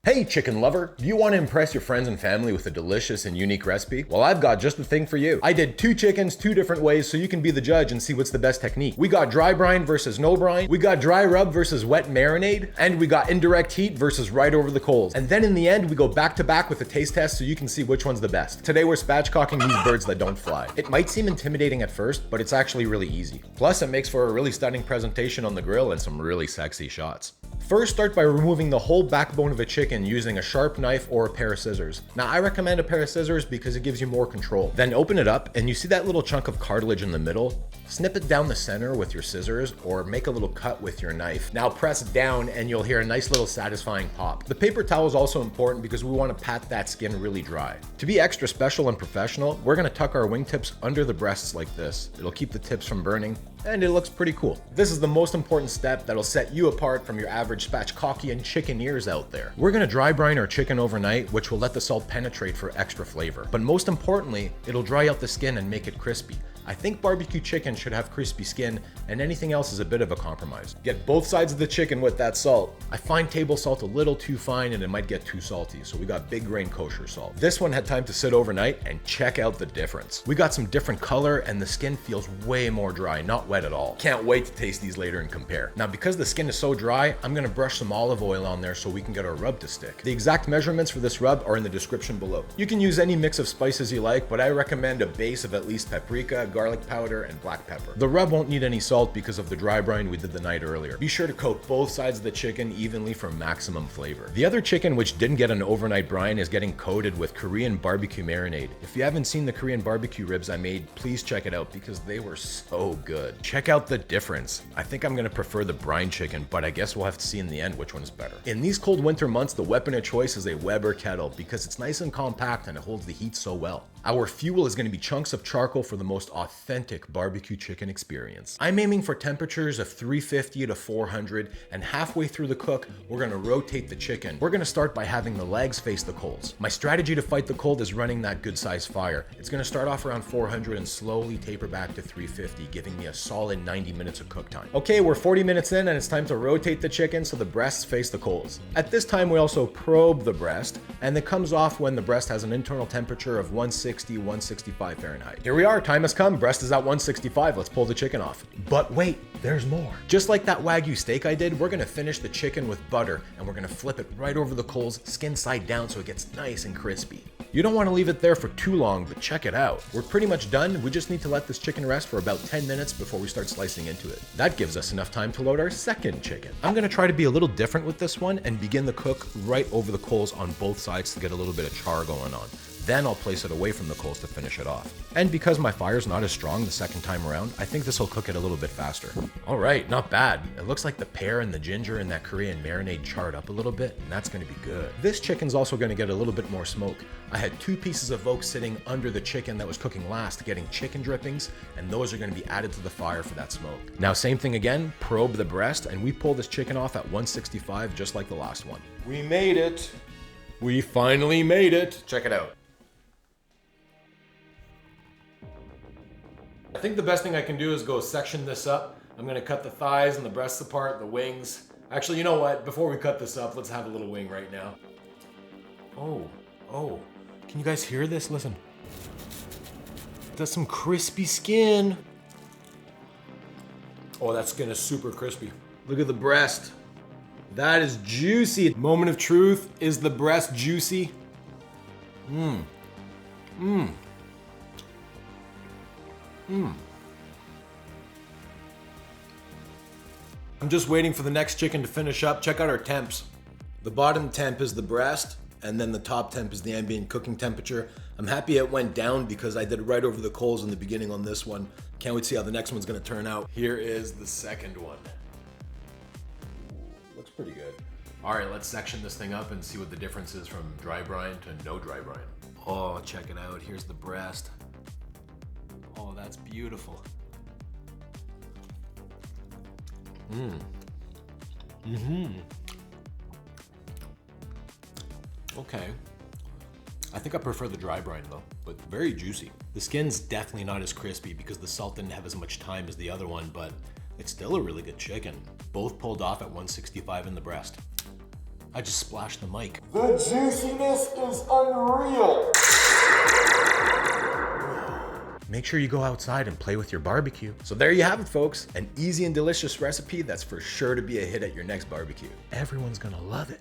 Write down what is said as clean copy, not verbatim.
Hey chicken lover, do you want to impress your friends and family with a delicious and unique recipe? Well, I've got just the thing for you. I did 2 chickens 2 different ways so you can be the judge and see what's the best technique. We got dry brine versus no brine, we got dry rub versus wet marinade, and we got indirect heat versus right over the coals. And then in the end, we go back to back with a taste test so you can see which one's the best. Today we're spatchcocking these birds that don't fly. It might seem intimidating at first, but it's actually really easy. Plus, it makes for a really stunning presentation on the grill and some really sexy shots. First, start by removing the whole backbone of a chicken using a sharp knife or a pair of scissors. Now, I recommend a pair of scissors because it gives you more control. Then open it up and you see that little chunk of cartilage in the middle? Snip it down the center with your scissors or make a little cut with your knife. Now press down and you'll hear a nice little satisfying pop. The paper towel is also important because we want to pat that skin really dry. To be extra special and professional, we're going to tuck our wingtips under the breasts like this. It'll keep the tips from burning and it looks pretty cool. This is the most important step that'll set you apart from your average spatchcockian chicken ears out there. We're gonna dry brine our chicken overnight, which will let the salt penetrate for extra flavor. But most importantly, it'll dry out the skin and make it crispy. I think barbecue chicken should have crispy skin, and anything else is a bit of a compromise. Get both sides of the chicken with that salt. I find table salt a little too fine and it might get too salty, so we got big grain kosher salt. This one had time to sit overnight and check out the difference. We got some different color and the skin feels way more dry, not wet at all. Can't wait to taste these later and compare. Now, because the skin is so dry, I'm gonna brush some olive oil on there so we can get our rub to stick. The exact measurements for this rub are in the description below. You can use any mix of spices you like, but I recommend a base of at least paprika, garlic powder, and black pepper. The rub won't need any salt because of the dry brine we did the night earlier. Be sure to coat both sides of the chicken evenly for maximum flavor. The other chicken which didn't get an overnight brine is getting coated with Korean barbecue marinade. If you haven't seen the Korean barbecue ribs I made, please check it out because they were so good. Check out the difference. I think I'm gonna prefer the brine chicken, but I guess we'll have to see in the end which one's better. In these cold winter months, the weapon of choice is a Weber kettle because it's nice and compact and it holds the heat so well. Our fuel is going to be chunks of charcoal for the most authentic barbecue chicken experience. I'm aiming for temperatures of 350 to 400, and halfway through the cook, we're going to rotate the chicken. We're going to start by having the legs face the coals. My strategy to fight the cold is running that good size fire. It's going to start off around 400 and slowly taper back to 350, giving me a solid 90 minutes of cook time. Okay, we're 40 minutes in and it's time to rotate the chicken so the breasts face the coals. At this time, we also probe the breast, and it comes off when the breast has an internal temperature of 160, 165 Fahrenheit. Here we are, time has come, breast is at 165, let's pull the chicken off. But wait, there's more. Just like that Wagyu steak I did, we're gonna finish the chicken with butter and we're gonna flip it right over the coals, skin side down so it gets nice and crispy. You don't wanna leave it there for too long, but check it out. We're pretty much done, we just need to let this chicken rest for about 10 minutes before we start slicing into it. That gives us enough time to load our second chicken. I'm gonna try to be a little different with this one and begin the cook right over the coals on both sides to get a little bit of char going on. Then I'll place it away from the coals to finish it off. And because my fire's not as strong the second time around, I think this will cook it a little bit faster. All right, not bad. It looks like the pear and the ginger and that Korean marinade charred up a little bit, and that's gonna be good. This chicken's also gonna get a little bit more smoke. I had 2 pieces of oak sitting under the chicken that was cooking last, getting chicken drippings, and those are gonna be added to the fire for that smoke. Now, same thing again, probe the breast, and we pull this chicken off at 165, just like the last one. We made it. We finally made it. Check it out. I think the best thing I can do is go section this up. I'm gonna cut the thighs and the breasts apart, the wings. Actually, you know what? Before we cut this up, let's have a little wing right now. Oh, can you guys hear this? Listen. That's some crispy skin. Oh, that skin is super crispy. Look at the breast. That is juicy. Moment of truth, is the breast juicy? I'm just waiting for the next chicken to finish up. Check out our temps. The bottom temp is the breast, and then the top temp is the ambient cooking temperature. I'm happy it went down because I did right over the coals in the beginning on this one. Can't wait to see how the next one's gonna turn out. Here is the second one. Looks pretty good. All right, let's section this thing up and see what the difference is from dry brine to no dry brine. Oh, check it out. Here's the breast. Oh, that's beautiful. Okay. I think I prefer the dry brine though, but very juicy. The skin's definitely not as crispy because the salt didn't have as much time as the other one, but it's still a really good chicken. Both pulled off at 165 in the breast. I just splashed the mic. The juiciness is unreal. Make sure you go outside and play with your barbecue. So there you have it, folks. An easy and delicious recipe that's for sure to be a hit at your next barbecue. Everyone's gonna love it.